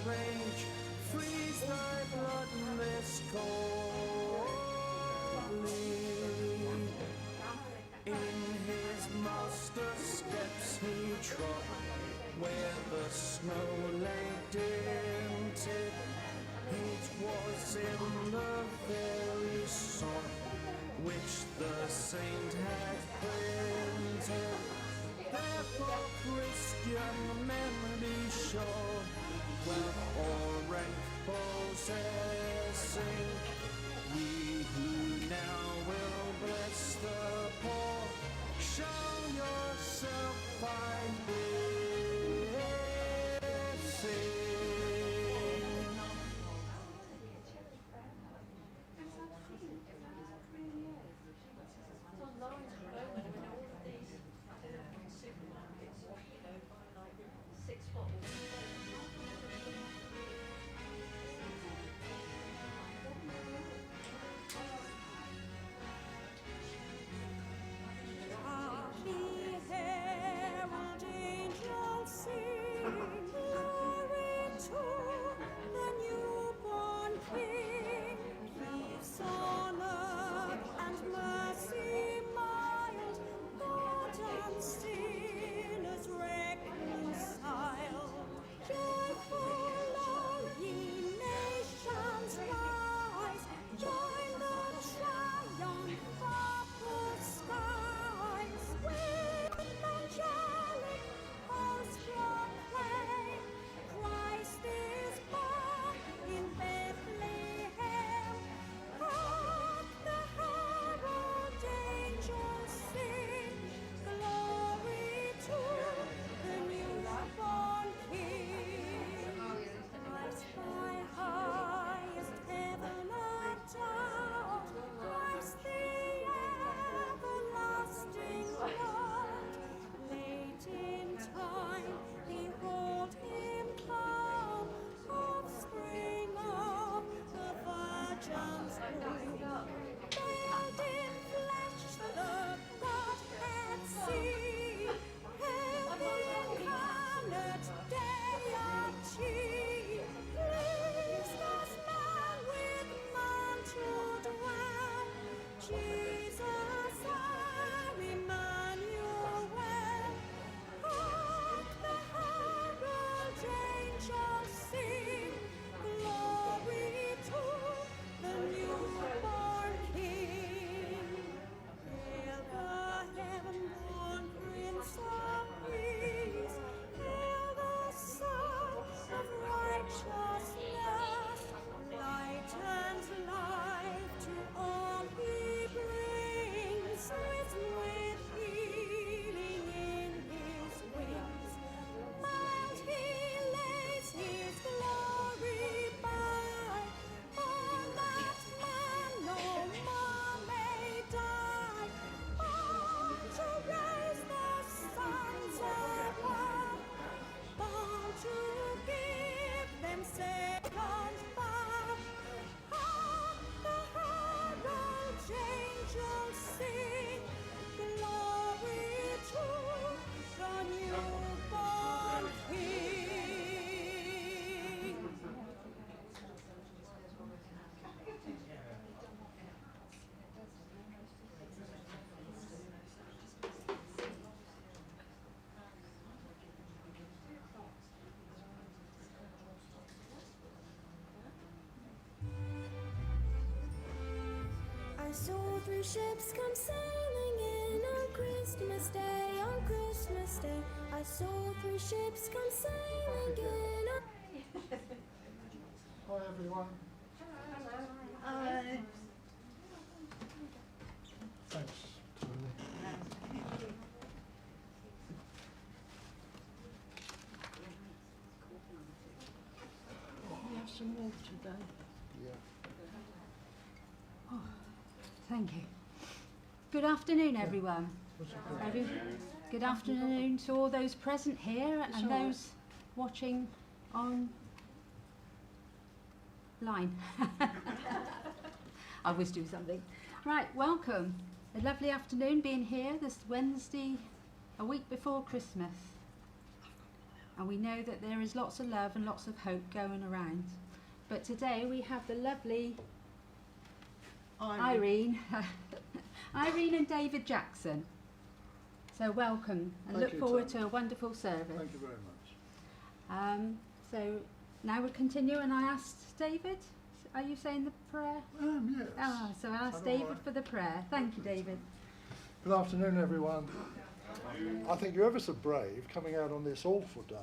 rage, freeze thy bloodless calling. In his master's steps he trod, where the snow lay dinted. It was in the very song which the saint had printed. Therefore Christian men be sure, wealth or rank possessing, ye who now will bless the poor, shall yourself find blessing. I saw 3 ships come sailing in on Christmas Day, on Christmas Day. I saw 3 ships come sailing in on... Hi everyone. Hello. Hi. Thanks, Tony. We have some water though. Yeah. Thank you. Good afternoon, everyone. Good afternoon to all those present here and those watching online. I always do something. Right, welcome. A lovely afternoon being here this Wednesday, a week before Christmas. and we know that there is lots of love and lots of hope going around. But today we have the lovely Irene and David Jackson. So welcome, and Thank look you, forward Tony. to a wonderful service. Thank you very much. So now we'll continue, and I asked David, are you saying the prayer? Yes. So I asked I don't David mind. for the prayer. Thank you, David. Good afternoon, everyone. I think you're ever so brave coming out on this awful day.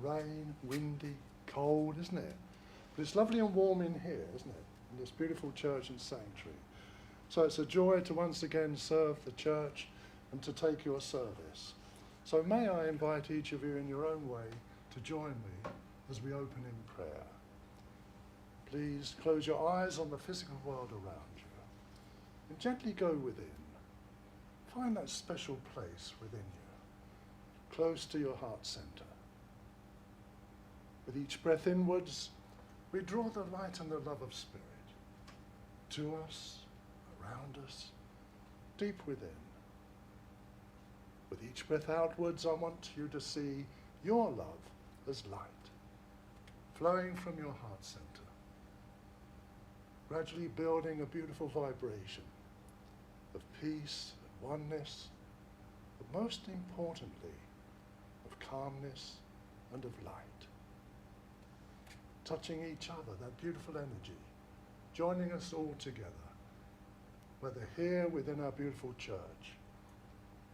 Rain, windy, cold, isn't it? But it's lovely and warm in here, isn't it? In this beautiful church and sanctuary. So it's a joy to once again serve the church and to take your service. So may I invite each of you in your own way to join me as we open in prayer. Please close your eyes on the physical world around you and gently go within. Find that special place within you, close to your heart center. With each breath inwards, we draw the light and the love of Spirit to us, around us, deep within. With each breath outwards, I want you to see your love as light, flowing from your heart center, gradually building a beautiful vibration of peace and oneness, but most importantly, of calmness and of light. Touching each other, that beautiful energy, joining us all together, whether here within our beautiful church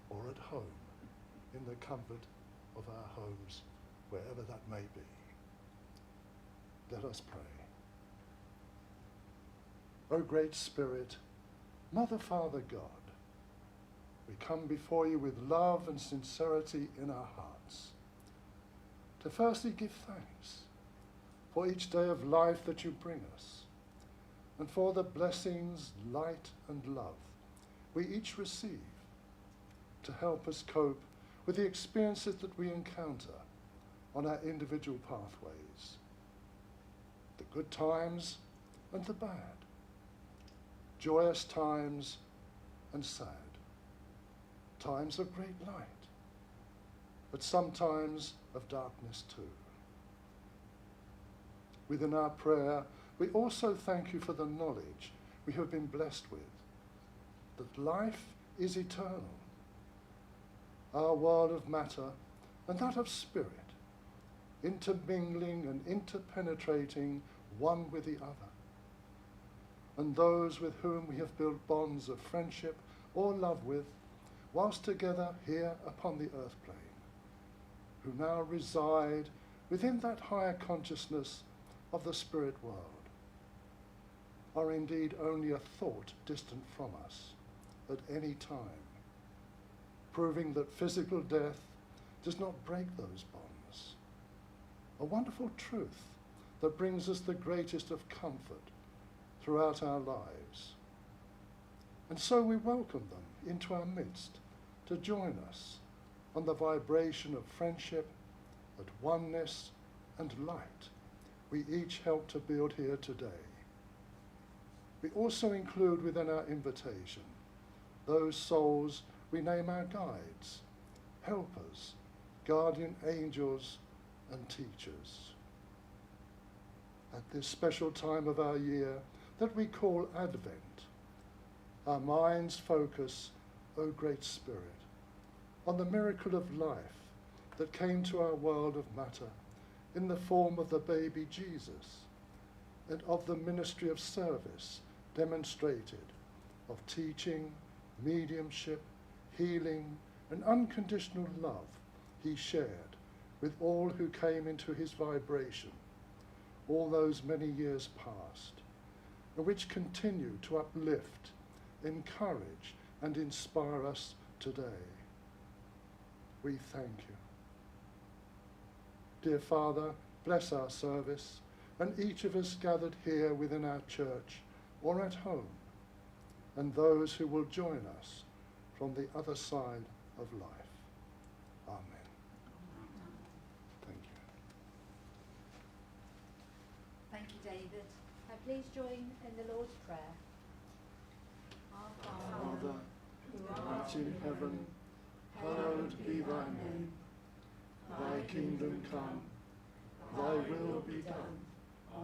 or at home, in the comfort of our homes, wherever that may be. Let us pray. O great Spirit, Mother, Father, God, we come before you with love and sincerity in our hearts, to firstly give thanks for each day of life that you bring us, and for the blessings, light and love we each receive to help us cope with the experiences that we encounter on our individual pathways, the good times and the bad, joyous times and sad, times of great light, but sometimes of darkness too. Within our prayer, we also thank you for the knowledge we have been blessed with, that life is eternal, our world of matter and that of spirit, intermingling and interpenetrating one with the other. And those with whom we have built bonds of friendship or love with, whilst together here upon the earth plane, who now reside within that higher consciousness of the spirit world, are indeed only a thought distant from us at any time, proving that physical death does not break those bonds. A wonderful truth that brings us the greatest of comfort throughout our lives. And so we welcome them into our midst to join us on the vibration of friendship, at oneness and light we each help to build here today. We also include within our invitation those souls we name our guides, helpers, guardian angels and teachers. At this special time of our year that we call Advent, our minds focus, O great Spirit, on the miracle of life that came to our world of matter in the form of the baby Jesus, and of the ministry of service demonstrated, of teaching, mediumship, healing, and unconditional love he shared with all who came into his vibration all those many years past, and which continue to uplift, encourage, and inspire us today. We thank you. Dear Father, bless our service and each of us gathered here within our church or at home, and those who will join us from the other side of life. Amen. Thank you. Thank you, David. Now please join in the Lord's Prayer. Our Father, who art in heaven, hallowed be thy name. Thy kingdom come, thy will be done,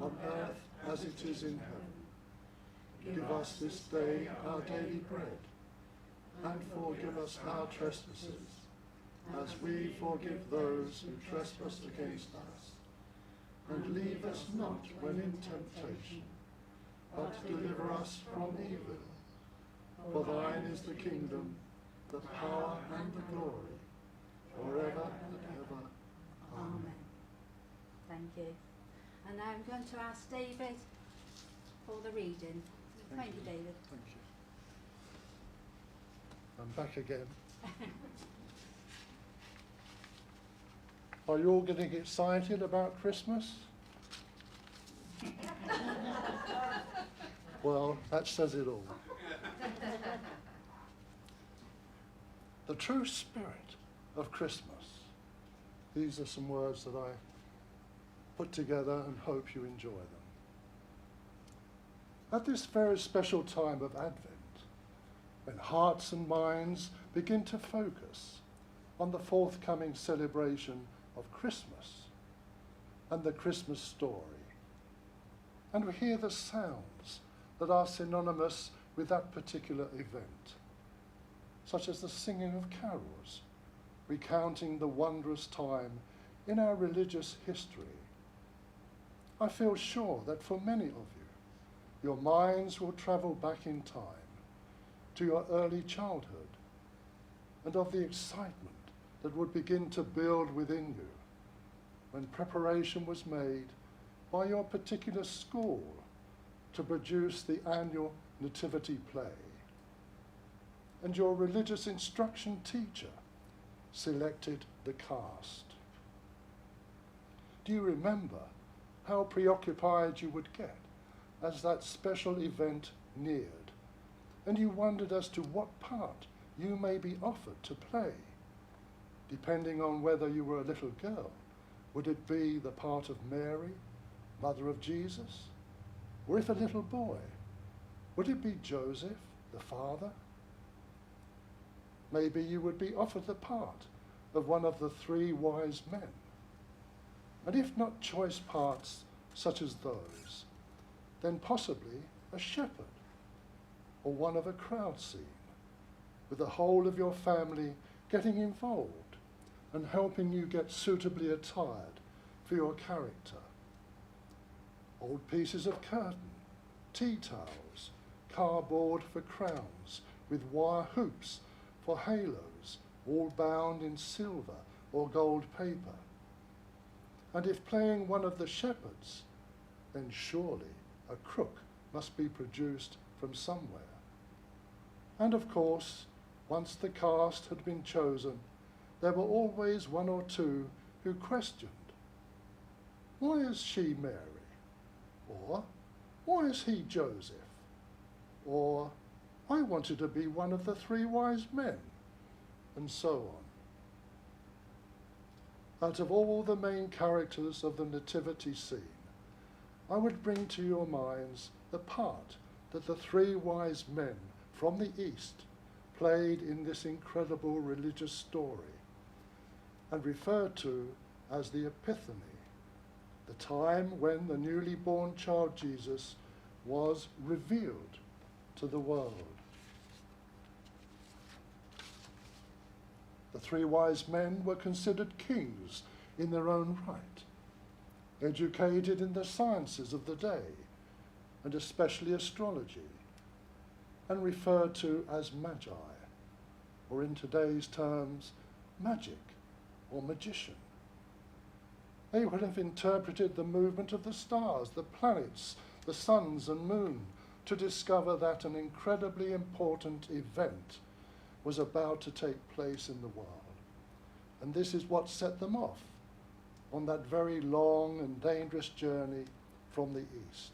on earth as it is in heaven. Give us this day our daily bread, and forgive us our trespasses, as we forgive those who trespass against us. And leave us not when in temptation, but deliver us from evil. For thine is the kingdom, the power and the glory, forever and ever. Amen. Thank you. And now I'm going to ask David for the reading. Thank you, David. Thank you. I'm back again. Are you all getting excited about Christmas? Well, that says it all. The true spirit of Christmas. These are some words that I put together and hope you enjoy them. At this very special time of Advent, when hearts and minds begin to focus on the forthcoming celebration of Christmas and the Christmas story, and we hear the sounds that are synonymous with that particular event, such as the singing of carols, recounting the wondrous time in our religious history, I feel sure that for many of you, your minds will travel back in time to your early childhood and of the excitement that would begin to build within you when preparation was made by your particular school to produce the annual nativity play, and your religious instruction teacher selected the cast. Do you remember how preoccupied you would get as that special event neared, and you wondered as to what part you may be offered to play? Depending on whether you were a little girl, would it be the part of Mary, mother of Jesus? Or if a little boy, would it be Joseph, the father? Maybe you would be offered the part of one of the 3 wise men. And if not choice parts such as those, then possibly a shepherd or one of a crowd scene, with the whole of your family getting involved and helping you get suitably attired for your character. Old pieces of curtain, tea towels, cardboard for crowns, with wire hoops for halos, all bound in silver or gold paper. And if playing one of the shepherds, then surely a crook must be produced from somewhere. And of course, once the cast had been chosen, there were always 1 or 2 who questioned, why is she Mary? Or, why is he Joseph? Or, I wanted to be one of the 3 wise men, and so on. Out of all the main characters of the nativity scene, I would bring to your minds the part that the 3 wise men from the East played in this incredible religious story, and referred to as the Epiphany, the time when the newly born child Jesus was revealed to the world. The 3 wise men were considered kings in their own right, educated in the sciences of the day, and especially astrology, and referred to as magi, or in today's terms, magic or magician. They would have interpreted the movement of the stars, the planets, the suns and moon, to discover that an incredibly important event was about to take place in the world. And this is what set them off on that very long and dangerous journey from the East.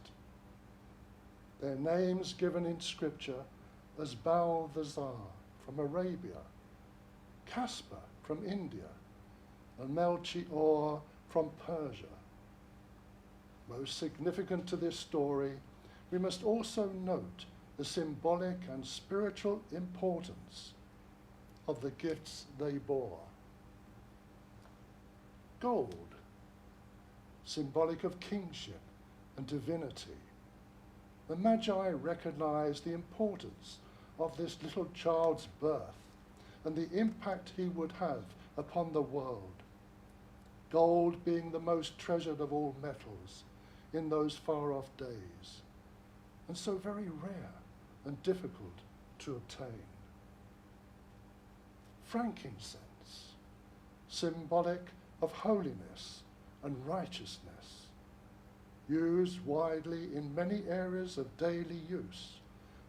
Their names given in Scripture as Balthazar from Arabia, Caspar from India, and Melchior from Persia. Most significant to this story, we must also note the symbolic and spiritual importance of the gifts they bore. gold, symbolic of kingship and divinity. The Magi recognized the importance of this little child's birth and the impact he would have upon the world. Gold being the most treasured of all metals in those far-off days, and so very rare and difficult to obtain. Frankincense, symbolic of holiness and righteousness, used widely in many areas of daily use,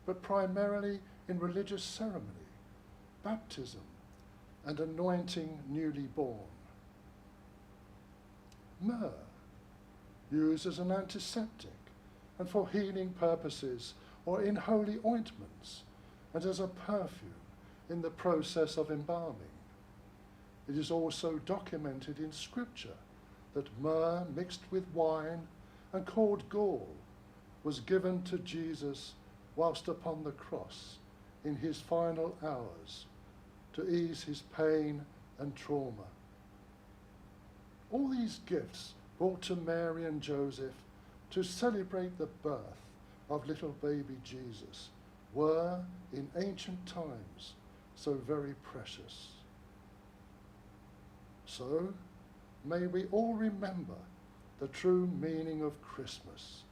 but primarily in religious ceremony, baptism, and anointing newly born. Myrrh, used as an antiseptic and for healing purposes or in holy ointments and as a perfume in the process of embalming. It is also documented in Scripture that myrrh mixed with wine and called gall was given to Jesus whilst upon the cross in his final hours to ease his pain and trauma. All these gifts brought to Mary and Joseph to celebrate the birth of little baby Jesus were, in ancient times, so very precious. So, may we all remember the true meaning of Christmas,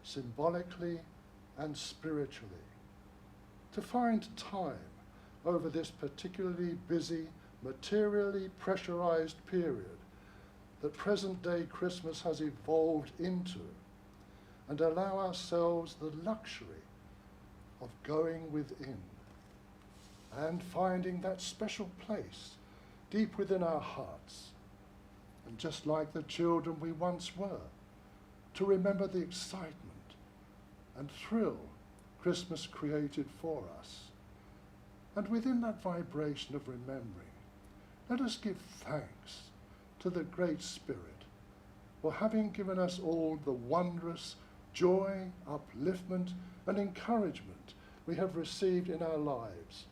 symbolically and spiritually, to find time over this particularly busy, materially pressurized period that present-day Christmas has evolved into, and allow ourselves the luxury of going within and finding that special place deep within our hearts, and just like the children we once were, to remember the excitement and thrill Christmas created for us. And within that vibration of remembering, let us give thanks to the Great Spirit for having given us all the wondrous joy, upliftment, and encouragement we have received in our lives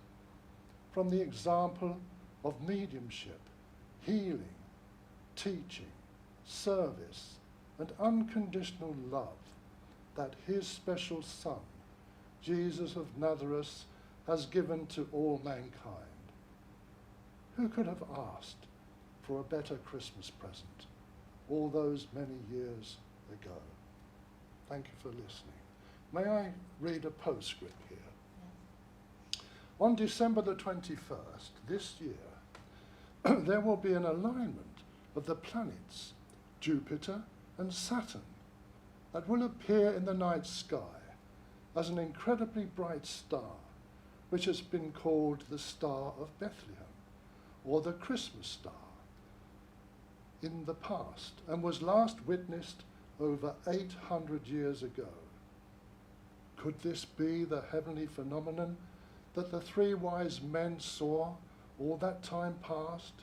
from the example of mediumship, healing, teaching, service, and unconditional love that his special Son, Jesus of Nazareth, has given to all mankind. Who could have asked for a better Christmas present all those many years ago? Thank you for listening. May I read a postscript here? Yes. On December the 21st this year, there will be an alignment of the planets, Jupiter and Saturn, that will appear in the night sky as an incredibly bright star, which has been called the Star of Bethlehem, or the Christmas star, in the past, and was last witnessed over 800 years ago. Could this be the heavenly phenomenon that the three wise men saw all that time past,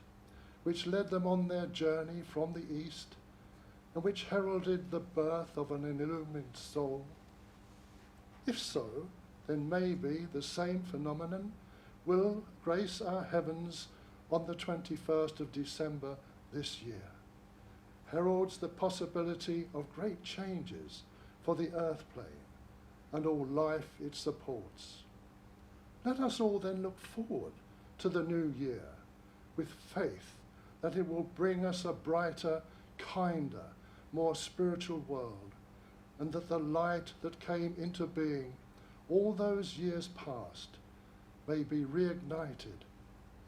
which led them on their journey from the east, and which heralded the birth of an illumined soul? If so, then maybe the same phenomenon will grace our heavens on the 21st of December this year, heralds the possibility of great changes for the earth plane and all life it supports. Let us all then look forward to the new year with faith that it will bring us a brighter, kinder, more spiritual world, and that the light that came into being all those years past may be reignited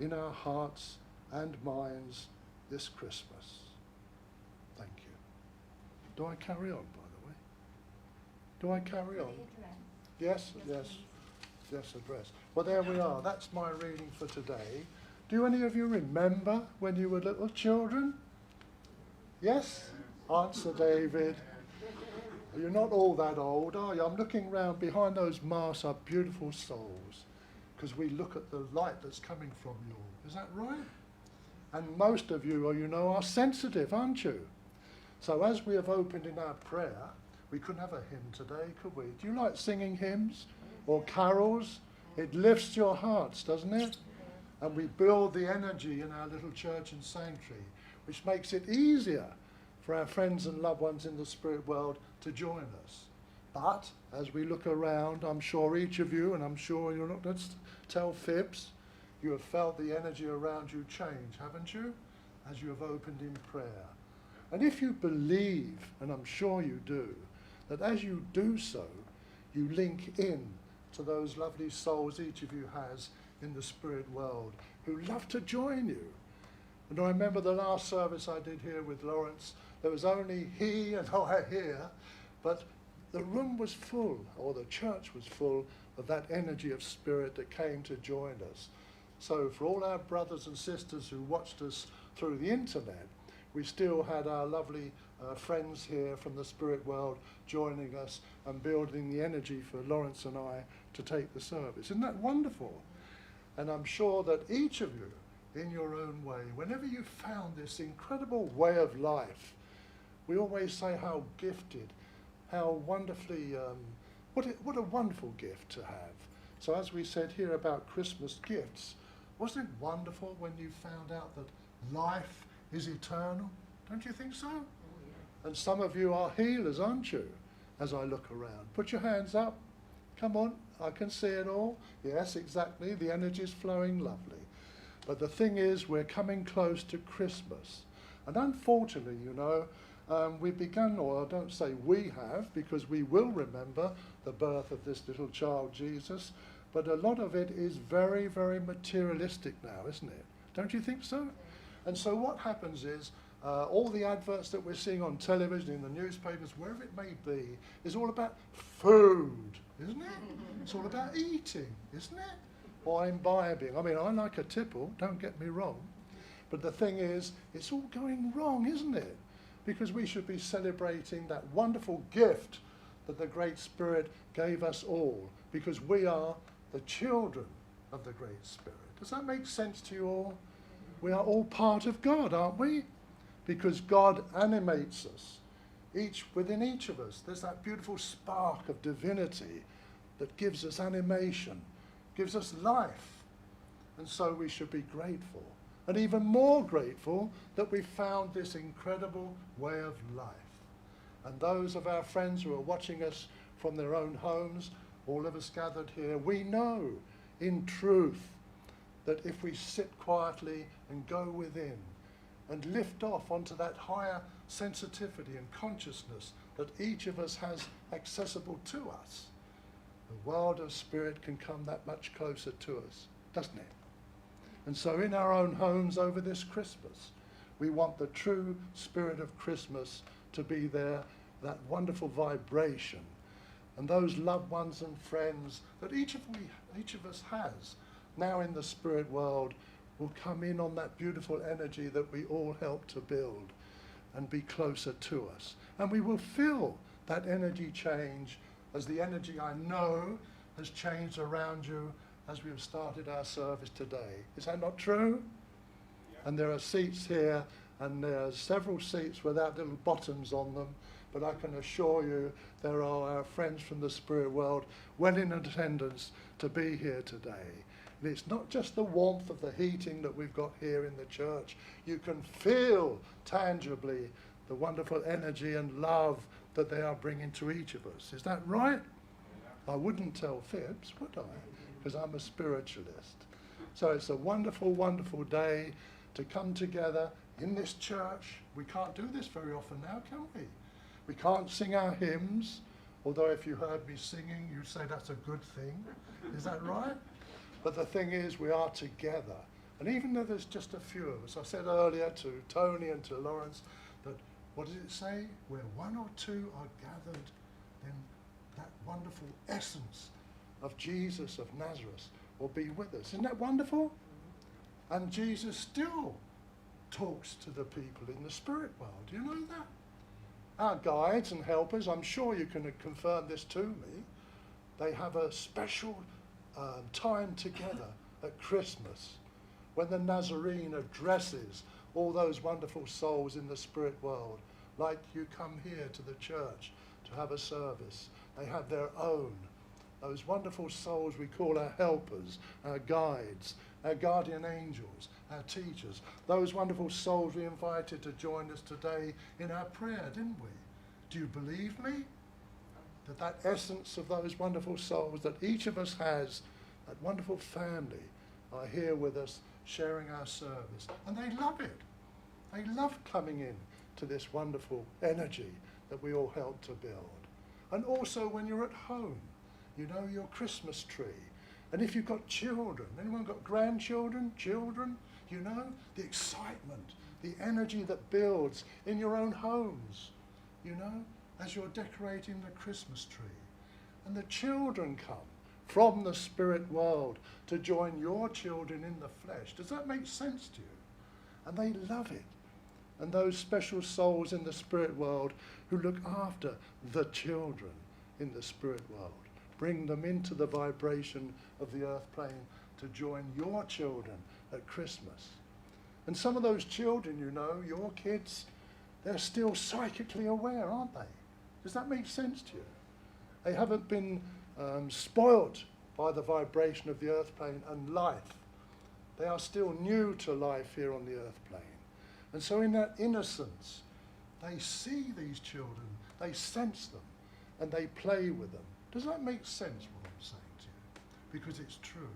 in our hearts and minds this Christmas. Thank you. Do I carry on, by the way? Do I carry on? Yes, yes, yes, address. Well, there we are. That's my reading for today. Do any of you remember when you were little children? Yes? Answer, David. You're not all that old, are you? I'm looking round. Behind those masks are beautiful souls, because we look at the light that's coming from you all. Is that right? And most of you, are sensitive, aren't you? So as we have opened in our prayer, we couldn't have a hymn today, could we? Do you like singing hymns or carols? It lifts your hearts, doesn't it? And we build the energy in our little church and sanctuary which makes it easier for our friends and loved ones in the spirit world to join us. But as we look around, I'm sure each of you, and I'm sure you're not going to tell fibs, you have felt the energy around you change, haven't you? As you have opened in prayer. And if you believe, and I'm sure you do, that as you do so, you link in to those lovely souls each of you has in the spirit world who love to join you. And I remember the last service I did here with Lawrence, there was only he and I here, but the room was full, or the church was full, of that energy of spirit that came to join us. So for all our brothers and sisters who watched us through the internet, we still had our lovely friends here from the spirit world joining us and building the energy for Lawrence and I to take the service. Isn't that wonderful? And I'm sure that each of you, in your own way, whenever you found this incredible way of life, we always say how gifted, how wonderfully, what a wonderful gift to have. So as we said here about Christmas gifts, wasn't it wonderful when you found out that life is eternal? Don't you think so? And some of you are healers, aren't you? As I look around. Put your hands up. Come on, I can see it all. Yes, exactly. The energy is flowing lovely. But the thing is, we're coming close to Christmas. And unfortunately, you know, we've begun, or I don't say we have, because we will remember the birth of this little child, Jesus. But a lot of it is very, very materialistic now, isn't it? Don't you think so? And so what happens is, all the adverts that we're seeing on television, in the newspapers, wherever it may be, is all about food, isn't it? It's all about eating, isn't it? Or imbibing. I mean, I like a tipple, don't get me wrong. But the thing is, it's all going wrong, isn't it? Because we should be celebrating that wonderful gift that the Great Spirit gave us all, because we are the children of the Great Spirit. Does that make sense to you all? We are all part of God, aren't we? Because God animates us. Within each of us, there's that beautiful spark of divinity that gives us animation, gives us life. And so we should be grateful. And even more grateful that we found this incredible way of life. And those of our friends who are watching us from their own homes, all of us gathered here, we know in truth that if we sit quietly and go within and lift off onto that higher sensitivity and consciousness that each of us has accessible to us, the world of spirit can come that much closer to us, doesn't it? And so in our own homes over this Christmas, we want the true spirit of Christmas to be there, that wonderful vibration. And those loved ones and friends that each of us has now in the spirit world will come in on that beautiful energy that we all help to build and be closer to us. And we will feel that energy change as the energy I know has changed around you as we have started our service today. Is that not true? Yeah. And there are seats here, and there are several seats without little bottoms on them, but I can assure you there are our friends from the spirit world well in attendance to be here today. And it's not just the warmth of the heating that we've got here in the church. You can feel tangibly the wonderful energy and love that they are bringing to each of us. Is that right? I wouldn't tell fibs, would I? Because I'm a spiritualist. So it's a wonderful, wonderful day to come together in this church. We can't do this very often now, can we? We can't sing our hymns, although if you heard me singing, you'd say that's a good thing. Is that right? But the thing is, we are together. And even though there's just a few of us, I said earlier to Tony and to Lawrence that, what does it say? Where one or two are gathered, then that wonderful essence of Jesus of Nazareth will be with us. Isn't that wonderful? And Jesus still talks to the people in the spirit world. Do you know that? Our guides and helpers, I'm sure you can confirm this to me, they have a special time together at Christmas when the Nazarene addresses all those wonderful souls in the spirit world, like you come here to the church to have a service. They have their own, those wonderful souls we call our helpers, our guides, our guardian angels, our teachers, those wonderful souls we invited to join us today in our prayer, didn't we? Do you believe me? That essence of those wonderful souls that each of us has, that wonderful family, are here with us sharing our service. And they love it. They love coming in to this wonderful energy that we all help to build. And also when you're at home, you know, your Christmas tree. And if you've got children, anyone got grandchildren, children, you know, the excitement, the energy that builds in your own homes, you know, as you're decorating the Christmas tree. And the children come from the spirit world to join your children in the flesh. Does that make sense to you? And they love it. And those special souls in the spirit world who look after the children in the spirit world, bring them into the vibration of the earth plane to join your children at Christmas. And some of those children, you know, your kids, they're still psychically aware, aren't they? Does that make sense to you? They haven't been spoilt by the vibration of the earth plane and life. They are still new to life here on the earth plane. And so in that innocence, they see these children, they sense them, and they play with them. Does that make sense, what I'm saying to you? Because it's true.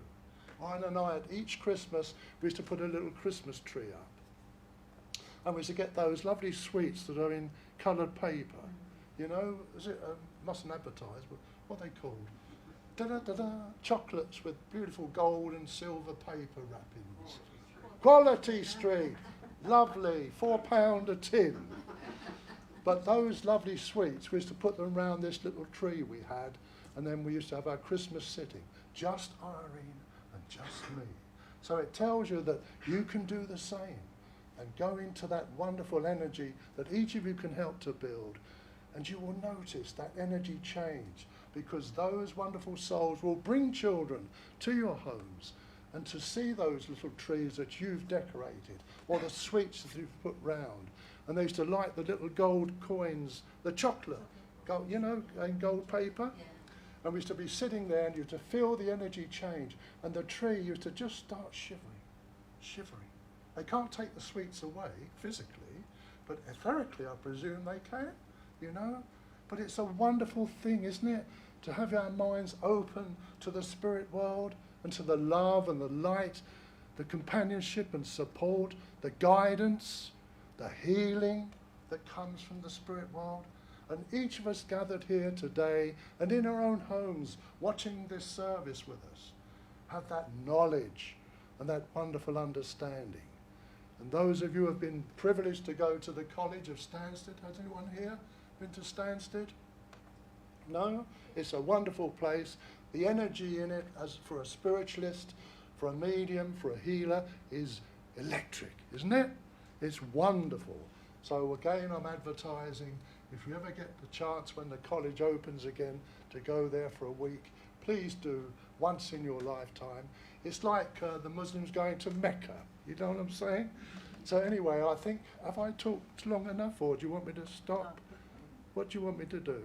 Irene and I, at each Christmas, we used to put a little Christmas tree up. And we used to get those lovely sweets that are in coloured paper. You know, mustn't advertise, but what are they called? Da-da-da-da, chocolates with beautiful gold and silver paper wrappings. Quality Street, lovely, £4 a tin. But those lovely sweets, we used to put them around this little tree we had, and then we used to have our Christmas sitting, just Irene and just me. So it tells you that you can do the same and go into that wonderful energy that each of you can help to build. And you will notice that energy change, because those wonderful souls will bring children to your homes and to see those little trees that you've decorated or the sweets that you've put round. And they used to light the little gold coins, the chocolate, gold, you know, in gold paper. Yeah. And we used to be sitting there and you used to feel the energy change. And the tree used to just start shivering, shivering. They can't take the sweets away physically, but etherically I presume they can, you know. But it's a wonderful thing, isn't it? To have our minds open to the spirit world and to the love and the light, the companionship and support, the guidance, the healing that comes from the spirit world. And each of us gathered here today and in our own homes watching this service with us have that knowledge and that wonderful understanding. And those of you who have been privileged to go to the College of Stansted, has anyone here been to Stansted? No? It's a wonderful place. The energy in it, as for a spiritualist, for a medium, for a healer, is electric, isn't it? It's wonderful. So again, I'm advertising, if you ever get the chance when the college opens again to go there for a week, please do, once in your lifetime. It's like the Muslims going to Mecca, you know what I'm saying? So anyway, I think, have I talked long enough, or do you want me to stop? What do you want me to do?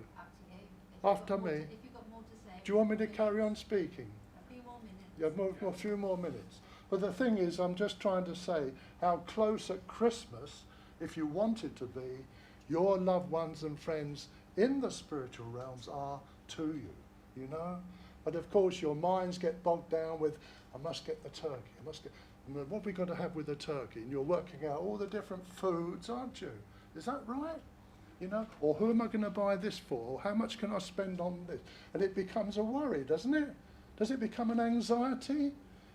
After me? If you've got more to say. Do you want me to carry on speaking? A few more minutes. Yeah, a few more minutes. But the thing is, I'm just trying to say how close at Christmas, if you wanted to be, your loved ones and friends in the spiritual realms are to you, you know? But of course your minds get bogged down with, I must get the turkey, what have we got to have with the turkey? And you're working out all the different foods, aren't you? Is that right? You know, or who am I going to buy this for? Or how much can I spend on this? And it becomes a worry, doesn't it? Does it become an anxiety?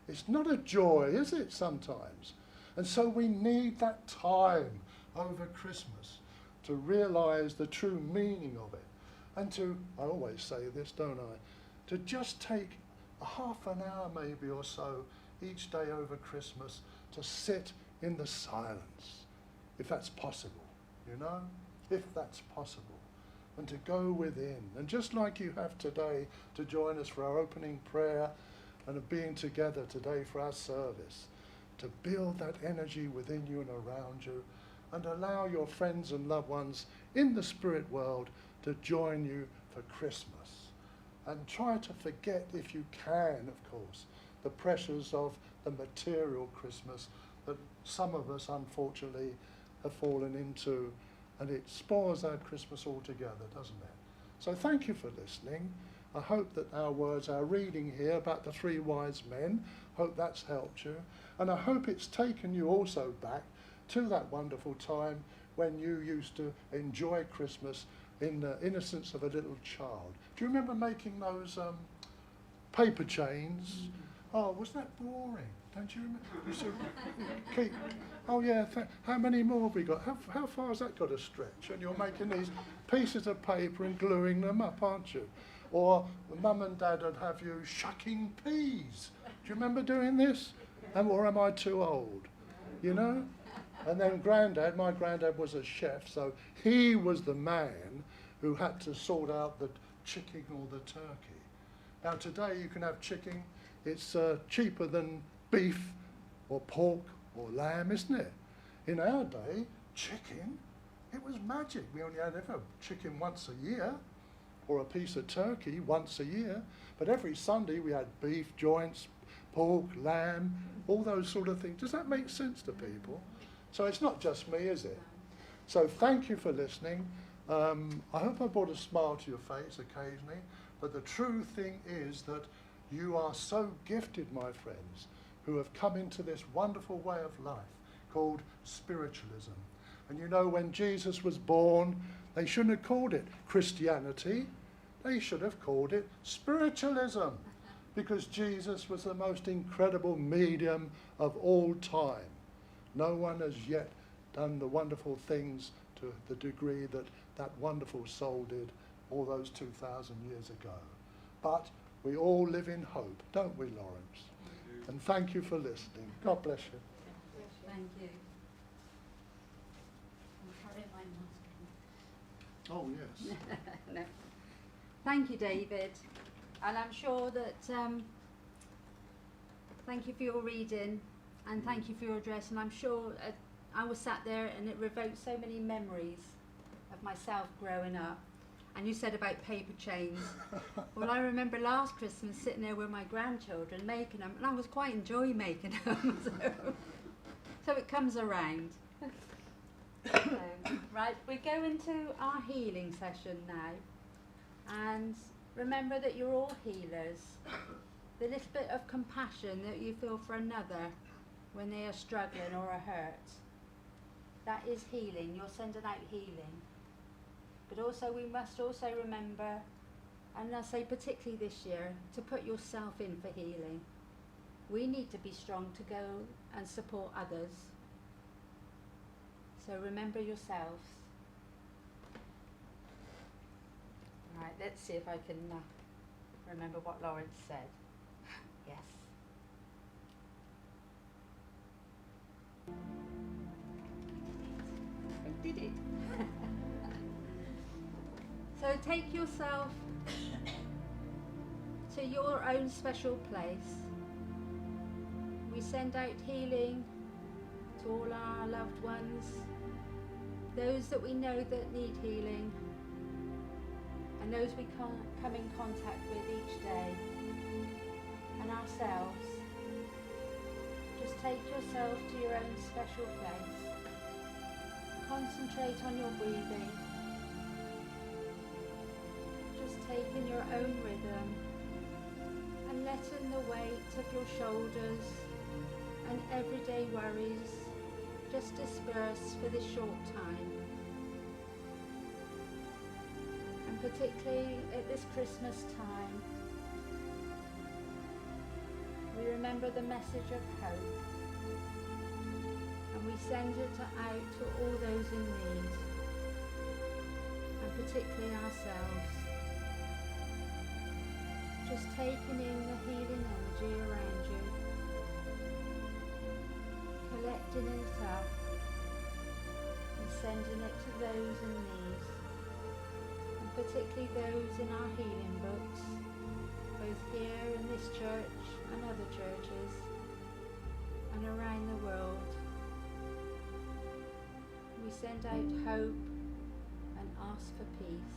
It's not a joy, is it, sometimes? And so we need that time over Christmas to realise the true meaning of it. And to, I always say this, don't I, to just take a half an hour maybe or so each day over Christmas to sit in the silence, if that's possible, you know? If that's possible, and to go within. And just like you have today to join us for our opening prayer and of being together today for our service, to build that energy within you and around you, and allow your friends and loved ones in the spirit world to join you for Christmas. And try to forget, if you can, of course, the pressures of the material Christmas that some of us unfortunately have fallen into, and it spoils our Christmas altogether, doesn't it? So thank you for listening. I hope that our words, our reading here about the three wise men, hope that's helped you. And I hope it's taken you also back to that wonderful time when you used to enjoy Christmas in the innocence of a little child. Do you remember making those paper chains? Oh, was that boring? Don't you remember? You used to keep, oh yeah, how many more have we got? How far has that got to stretch? And you're making these pieces of paper and gluing them up, aren't you? Or mum and dad would have you shucking peas. Do you remember doing this? Or am I too old? You know? And then my granddad was a chef, so he was the man who had to sort out the chicken or the turkey. Now today you can have chicken, it's cheaper than beef or pork or lamb, isn't it? In our day, chicken, it was magic. We only had ever chicken once a year, or a piece of turkey once a year, but every Sunday we had beef joints, pork, lamb, all those sort of things. Does that make sense to people? So it's not just me, is it? So thank you for listening. I hope I brought a smile to your face occasionally, but the true thing is that you are so gifted, my friends, who have come into this wonderful way of life called spiritualism. And you know, when Jesus was born, they shouldn't have called it Christianity. They should have called it spiritualism, because Jesus was the most incredible medium of all time. No one has yet done the wonderful things to the degree that that wonderful soul did all those 2,000 years ago. But we all live in hope, don't we, Lawrence? And thank you for listening. God bless you. Thank you. Oh, yes. No. Thank you, David. And I'm sure that, thank you for your reading and thank you for your address. And I'm sure I was sat there and it revoked so many memories of myself growing up. And you said about paper chains. Well, I remember last Christmas sitting there with my grandchildren making them, and I was quite enjoying making them. So it comes around. So, right, we go into our healing session now, and remember that you're all healers. The little bit of compassion that you feel for another when they are struggling or are hurt, that is healing. You're sending out healing. But also we must also remember, and I say particularly this year, to put yourself in for healing. We need to be strong to go and support others. So remember yourselves. Right, let's see if I can remember what Lawrence said. Yes. I did it. So take yourself to your own special place. We send out healing to all our loved ones, those that we know that need healing, and those we come in contact with each day, and ourselves. Just take yourself to your own special place. Concentrate on your breathing. Just take in your own rhythm and letting the weight of your shoulders and everyday worries just disperse for this short time. And particularly at this Christmas time, we remember the message of hope, and we send it out to all those in need, and particularly ourselves. Just taking in the healing energy around you, collecting it up and sending it to those in need, and particularly those in our healing books, both here in this church and other churches and around the world. We send out hope and ask for peace.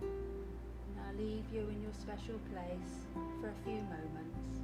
And I'll leave you in your special place for a few moments.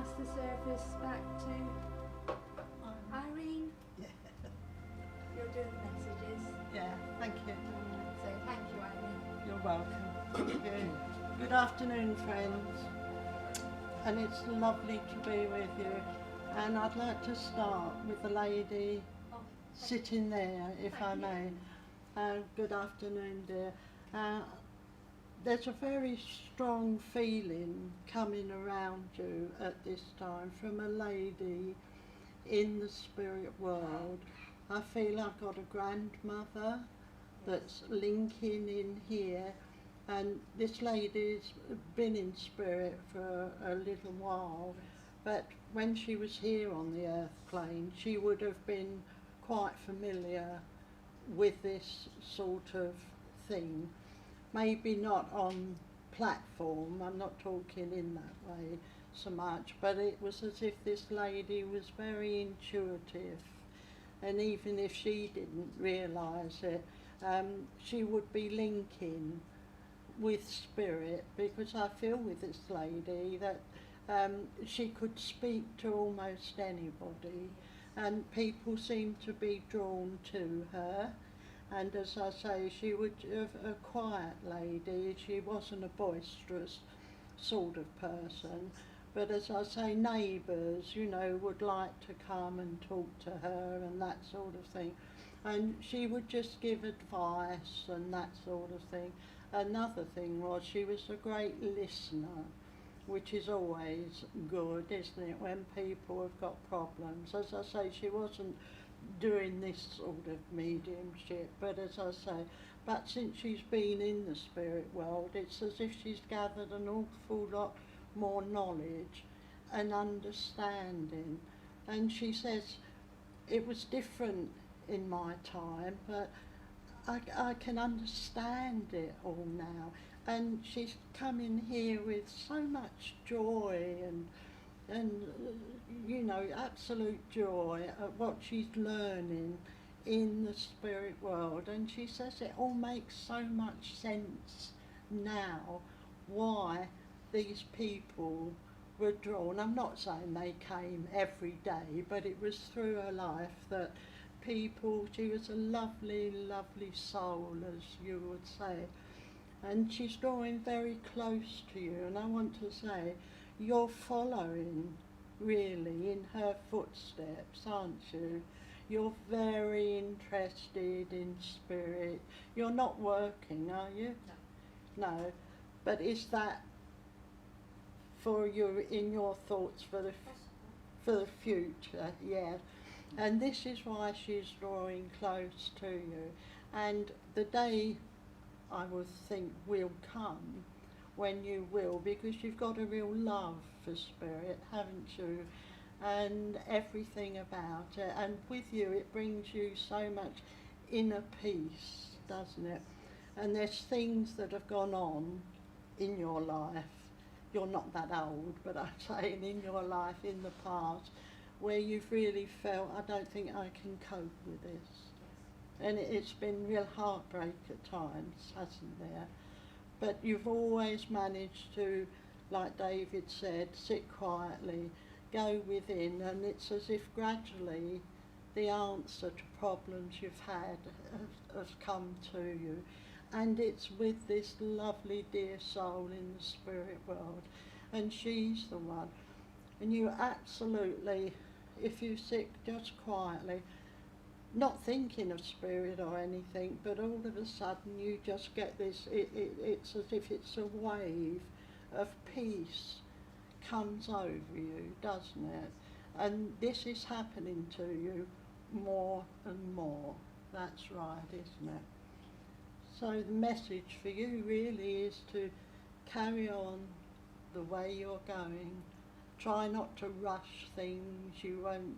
pass the service back to Irene. Yeah. You're doing the messages. Yeah, thank you. So thank you, Irene. You're welcome. Thank you. Good afternoon, friends. And it's lovely to be with you. And I'd like to start with the lady Oh, sitting there, if I Thank you. may. Good afternoon, dear. There's a very strong feeling coming around you at this time from a lady in the spirit world. I feel I've got a grandmother that's linking in here, and this lady's been in spirit for a little while, but when she was here on the earth plane, she would have been quite familiar with this sort of thing. Maybe not on platform, I'm not talking in that way so much, but it was as if this lady was very intuitive, and even if she didn't realise it, she would be linking with spirit, because I feel with this lady that she could speak to almost anybody, and people seem to be drawn to her. And as I say, she was a quiet lady. She wasn't a boisterous sort of person, but as I say, neighbours, you know, would like to come and talk to her and that sort of thing. And she would just give advice and that sort of thing. Another thing was she was a great listener, which is always good, isn't it, when people have got problems. As I say, she wasn't doing this sort of mediumship, but as I say, but since she's been in the spirit world, it's as if she's gathered an awful lot more knowledge and understanding. And she says it was different in my time, but I can understand it all now. And she's come in here with so much joy and you know, absolute joy at what she's learning in the spirit world. And she says it all makes so much sense now why these people were drawn. I'm not saying they came every day, but it was through her life that people, she was a lovely, lovely soul, as you would say. And she's drawing very close to you, and I want to say, you're following really in her footsteps, aren't you? You're very interested in spirit. You're not working, are you? No. But is that for you, in your thoughts for the future? Yeah. And this is why she's drawing close to you. And the day, I would think, will come when you will, because you've got a real love for spirit, haven't you? And everything about it. And with you, it brings you so much inner peace, doesn't it? And there's things that have gone on in your life. You're not that old, but I'm saying in your life in the past, where you've really felt, I don't think I can cope with this. And it's been real heartbreak at times, hasn't there? But you've always managed to, like David said, sit quietly, go within, and it's as if gradually the answer to problems you've had has come to you. And it's with this lovely dear soul in the spirit world, and she's the one. And you absolutely, if you sit just quietly, not thinking of spirit or anything, but all of a sudden you just get this, it's as if it's a wave of peace comes over you, doesn't it? And this is happening to you more and more. That's right, isn't it? So the message for you really is to carry on the way you're going. Try not to rush things. You won't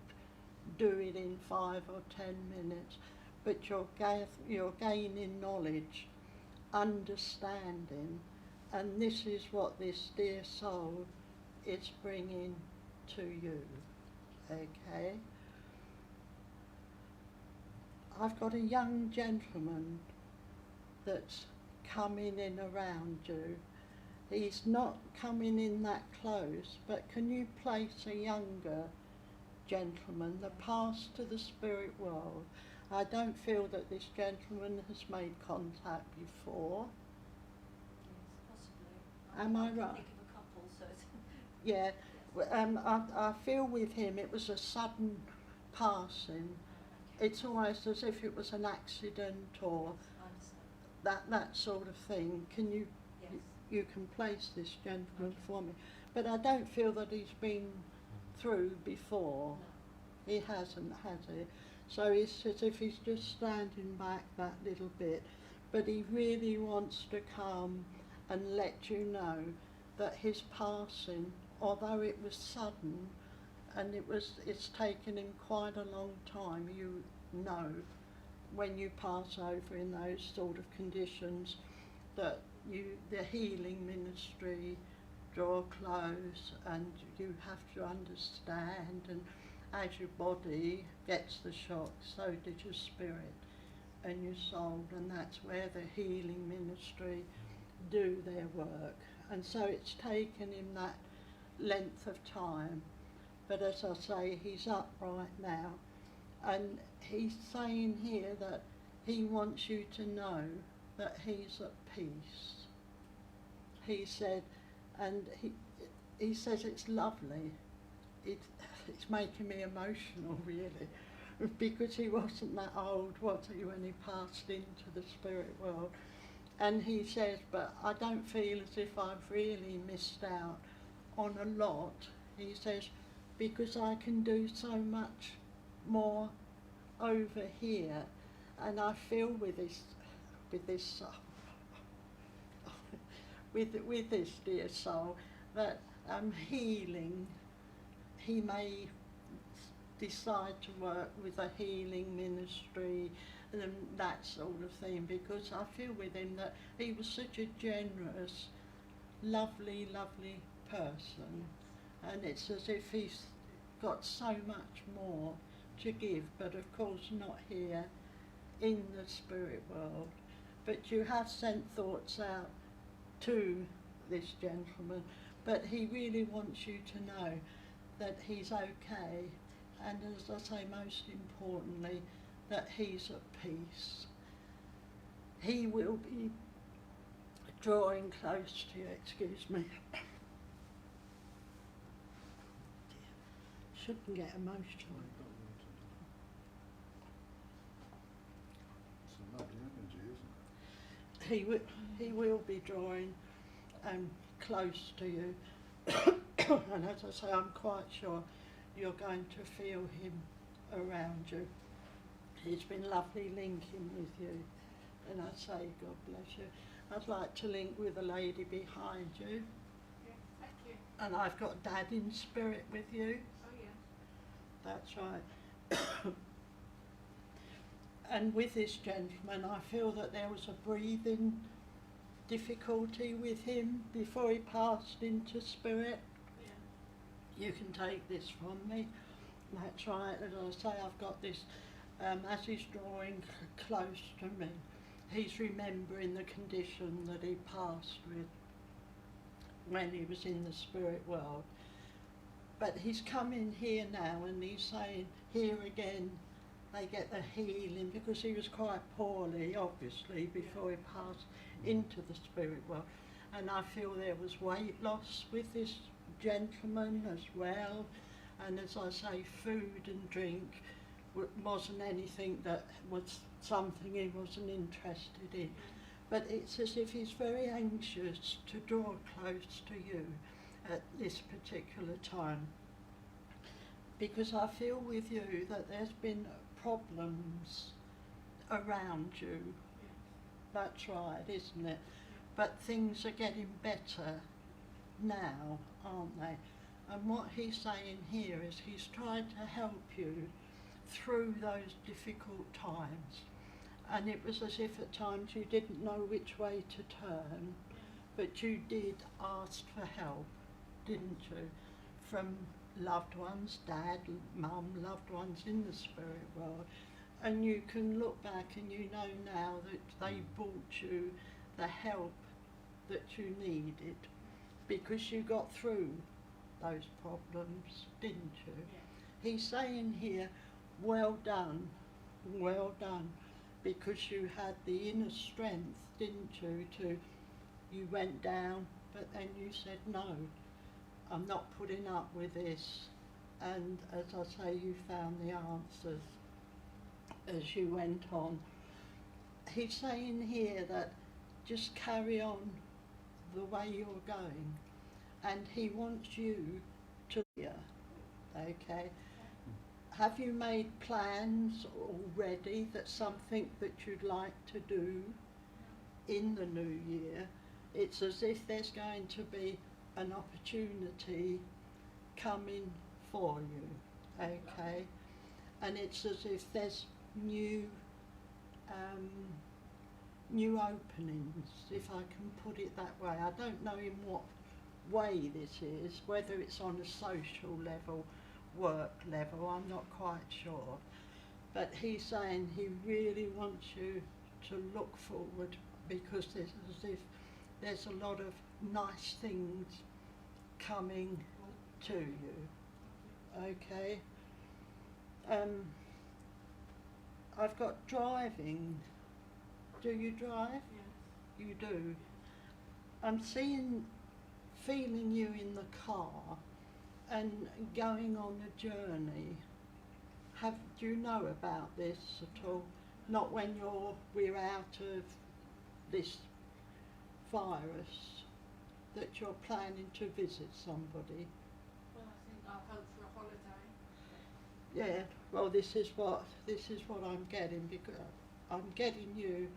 do it in 5 or 10 minutes, but you're gaining knowledge, understanding, and this is what this dear soul is bringing to you, okay? I've got a young gentleman that's coming in around you. he's not coming in that close, but can you place a younger gentleman that passed to the spirit world? I don't feel that this gentleman has made contact before. Yes, possibly. Am I can right? think of a couple, so it's Yeah, yes. I feel with him it was a sudden passing. It's almost as if it was an accident or I understand. that sort of thing. Can you Yes. you can place this gentleman for me? But I don't feel that he's been through before. No. He hasn't, has he? So it's as if he's just standing back that little bit, but he really wants to come and let you know that his passing, although it was sudden and it's taken him quite a long time, you know, when you pass over in those sort of conditions, that the healing ministry draw close, and you have to understand, and as your body gets the shock, so did your spirit and your soul, and that's where the healing ministry do their work. And so it's taken him that length of time, but as I say, he's up right now, and he's saying here that he wants you to know that he's at peace. He said, and he says it's lovely. It's making me emotional, really, because he wasn't that old, was he, when he passed into the spirit world. And he says, but I don't feel as if I've really missed out on a lot. He says, because I can do so much more over here, and I feel with this with this dear soul that healing. He may decide to work with a healing ministry and that sort of thing, because I feel with him that he was such a generous, lovely, lovely person, and it's as if he's got so much more to give, but of course not here in the spirit world. But you have sent thoughts out to this gentleman, but he really wants you to know that he's okay, and as I say, most importantly, that he's at peace. He will be drawing close to you, excuse me. Shouldn't get emotional. It's a lovely energy, isn't it? He will be drawing close to you. And as I say, I'm quite sure you're going to feel him around you. It's been lovely linking with you, and I say God bless you. I'd like to link with the lady behind you. Yeah, thank you. And I've got Dad in spirit with you. Oh yeah. That's right. And with this gentleman, I feel that there was a breathing difficulty with him before he passed into spirit. Yeah. You can take this from me. That's right. As I say, I've got this, as he's drawing close to me, he's remembering the condition that he passed with when he was in the spirit world. But he's come in here now, and he's saying, here again, they get the healing, because he was quite poorly, obviously, before he passed into the spirit world. And I feel there was weight loss with this gentleman as well, and as I say, food and drink wasn't anything that was something he wasn't interested in. But it's as if he's very anxious to draw close to you at this particular time, because I feel with you that there's been problems around you. That's right, isn't it? But things are getting better now, aren't they? And what he's saying here is he's tried to help you through those difficult times. And it was as if at times you didn't know which way to turn, but you did ask for help, didn't you? From loved ones, Dad, Mum, loved ones in the spirit world. And you can look back and you know now that they brought you the help that you needed. because you got through those problems, didn't you? He's saying here, well done, because you had the inner strength, didn't you, you went down, but then you said, no, I'm not putting up with this. And as I say, you found the answers as you went on. He's saying here that just carry on the way you're going, and he wants you to, okay? Have you made plans already, that something that you'd like to do in the new year? It's as if there's going to be an opportunity coming for you, okay? And it's as if there's new openings, if I can put it that way. I don't know in what way this is, whether it's on a social level, work level, I'm not quite sure. But he's saying he really wants you to look forward, because it's as if there's a lot of nice things coming to you, okay? I've got driving. Do you drive? Yes. You do. I'm feeling you in the car and going on a journey. Do you know about this at all? Not when we're out of this virus, that you're planning to visit somebody. Well, I think I'll hope for a holiday. Yeah, well, this is what I'm getting, because I'm getting you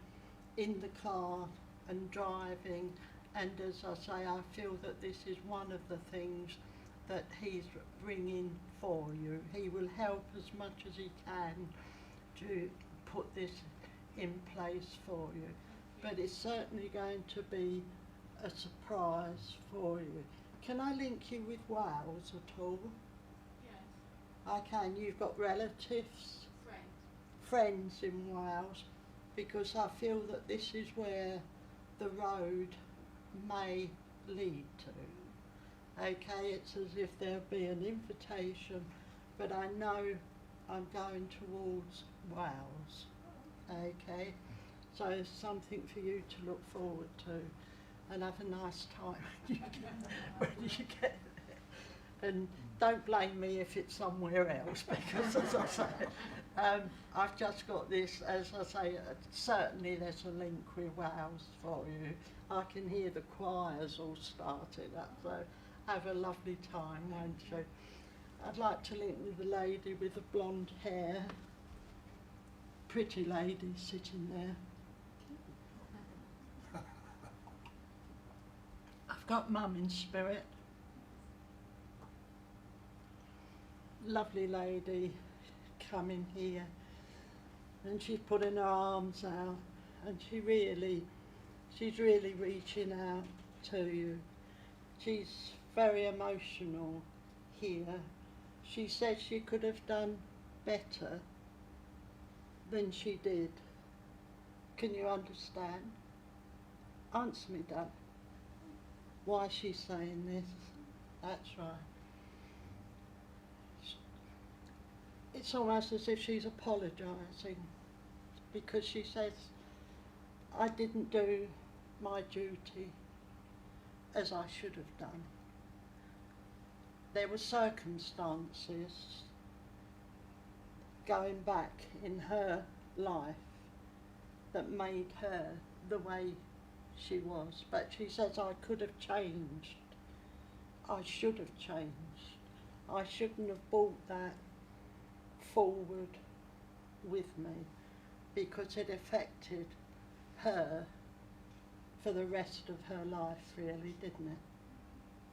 in the car and driving, and as I say, I feel that this is one of the things that he's bringing for you. He will help as much as he can to put this in place for you, but it's certainly going to be a surprise for you. Can I link you with Wales at all? Yes. I can. You've got relatives, Friends. friends in Wales, because I feel that this is where the road may lead to. Okay, it's as if there'll be an invitation, but I know I'm going towards Wales. Okay, so it's something for you to look forward to, and have a nice time when you get there. And don't blame me if it's somewhere else, because as I say, I've just got this, as I say, certainly there's a link with Wales for you. I can hear the choirs all started up, so have a lovely time, won't you? I'd like to link with the lady with the blonde hair, pretty lady sitting there. I've got Mum in spirit. Lovely lady coming here, and she's putting her arms out, and she's really reaching out to you. She's very emotional here. She said she could have done better than she did. Can you understand? Answer me, Dad. Why she's saying this? That's right. It's almost as if she's apologising, because she says, I didn't do my duty as I should have done. There were circumstances going back in her life that made her the way she was, but she says, I could have changed. I should have changed. I shouldn't have brought that forward with me, because it affected her for the rest of her life, really, didn't it?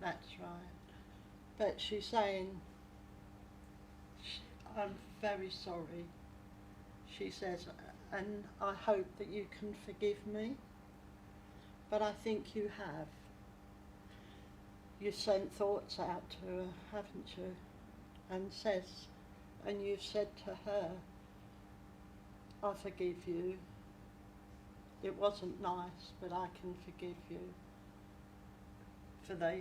That's right. But she's saying, I'm very sorry, she says, and I hope that you can forgive me. But I think you have. You sent thoughts out to her, haven't you? And you've said to her, I forgive you. It wasn't nice, but I can forgive you for the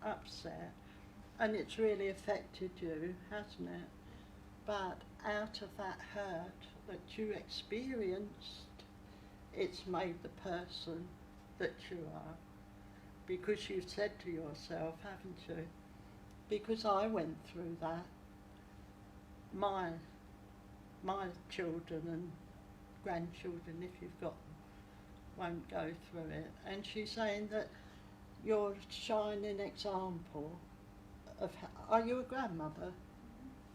upset, and it's really affected you, hasn't it? But out of that hurt that you experienced, it's made the person that you are. Because you've said to yourself, haven't you? Because I went through that. My children and grandchildren, if you've got them, won't go through it. And she's saying that you're a shining example of are you a grandmother?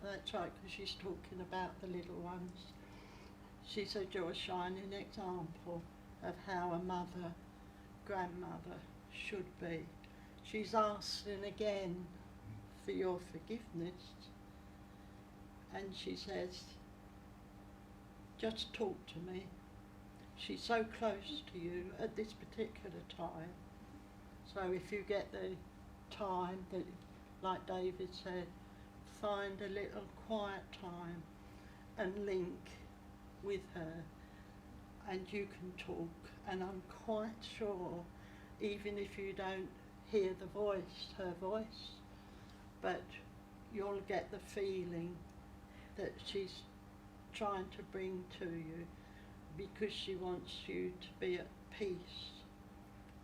That's right, because she's talking about the little ones. She said you're a shining example of how a mother, grandmother should be. She's asking again for your forgiveness. And she says, just talk to me. She's so close to you at this particular time. So if you get the time that, like David said, find a little quiet time and link with her, and you can talk. And I'm quite sure, even if you don't hear the voice, her voice, but you'll get the feeling that she's trying to bring to you, because she wants you to be at peace.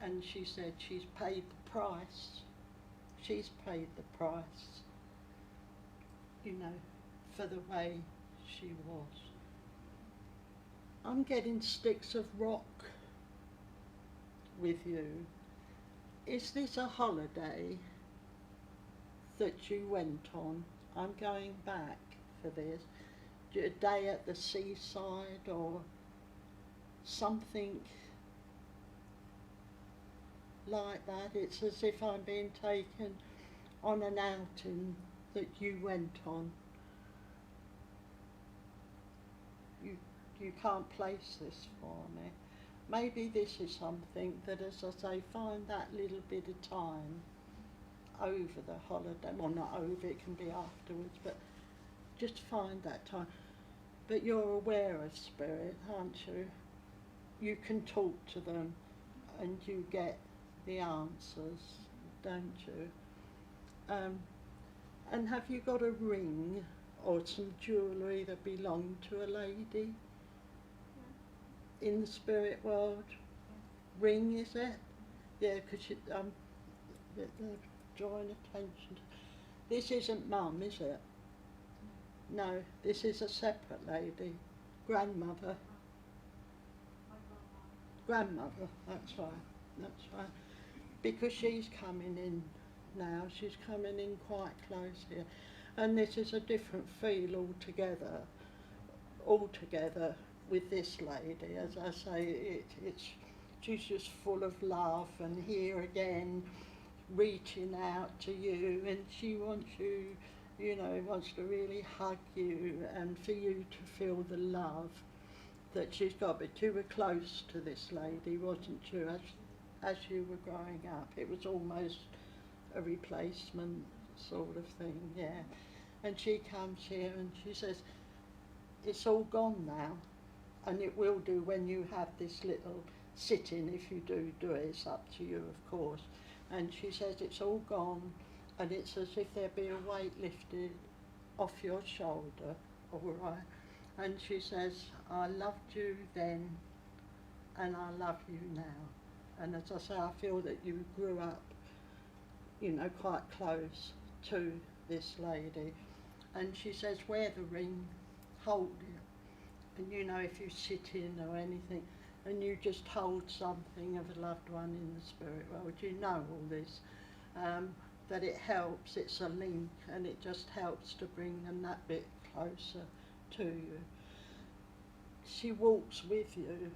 And she said she's paid the price. She's paid the price, you know, for the way she was. I'm getting sticks of rock with you. Is this a holiday that you went on? I'm going back for this. A day at the seaside or something like that. It's as if I'm being taken on an outing that you went on. You can't place this for me. Maybe this is something that, as I say, find that little bit of time over the holiday. Well, not over, it can be afterwards, but just find that time. But you're aware of spirit, aren't you? You can talk to them and you get the answers, don't you? And have you got a ring or some jewellery that belonged to a lady in the spirit world? Ring, is it? Yeah, because they're drawing attention. This isn't Mum, is it? No, this is a separate lady. Grandmother. Grandmother, that's right, that's right. Because she's coming in now, she's coming in quite close here. And this is a different feel altogether with this lady. As I say, she's just full of love, and here again, reaching out to you, and she wants you, you know, wants to really hug you and for you to feel the love that she's got. But you were close to this lady, wasn't you, as you were growing up? It was almost a replacement sort of thing, yeah. And she comes here and she says, it's all gone now, and it will do when you have this little sit-in. If you do it, it's up to you, of course. And she says it's all gone, and it's as if there be a weight lifted off your shoulder, all right? And she says, I loved you then, and I love you now. And as I say, I feel that you grew up, you know, quite close to this lady. And she says, wear the ring, hold it. And you know, if you sit in or anything, and you just hold something of a loved one in the spirit world, you know all this, that it helps, it's a link, and it just helps to bring them that bit closer to you. She walks with you.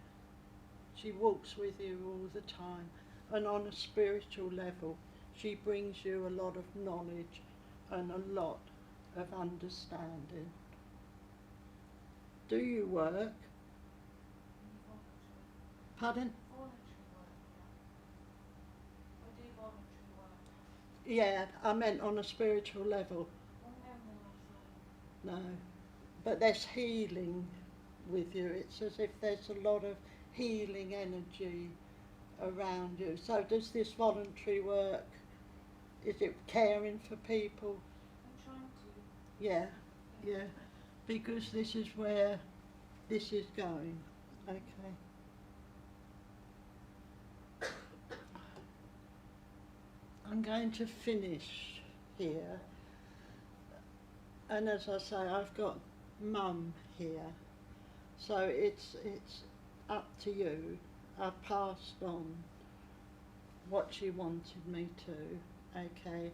She walks with you all the time. And on a spiritual level, she brings you a lot of knowledge and a lot of understanding. Do you work? Pardon? Voluntary work, yeah. I do voluntary work. Yeah, I meant on a spiritual level. Oh, no, No. But there's healing with you. It's as if there's a lot of healing energy around you. So does this voluntary work Is it caring for people? I'm trying to. Yeah, yeah, because this is where this is going. Okay. I'm going to finish here, and as I say, I've got Mum here, so it's up to you. I've passed on what she wanted me to, okay,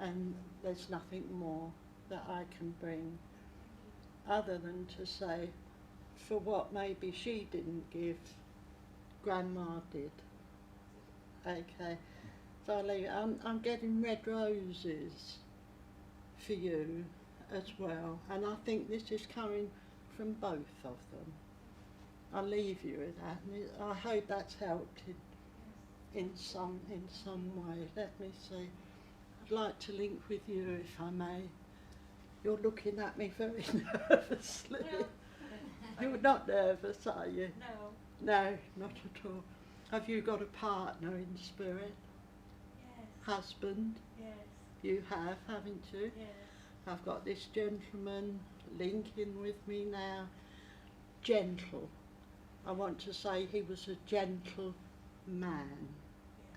and there's nothing more that I can bring other than to say, for what maybe she didn't give, Grandma did. Okay, so I'm getting red roses for you as well, and I think this is coming from both of them. I'll leave you with that, and I hope that's helped in some way. Let me see. I'd like to link with you if I may. You're looking at me very nervously. No. You're not nervous, are you? No. No, not at all. Have you got a partner in spirit? Yes. Husband? Yes. You have, haven't you? Yes. I've got this gentleman linking with me now. Gentle. I want to say he was a gentle man,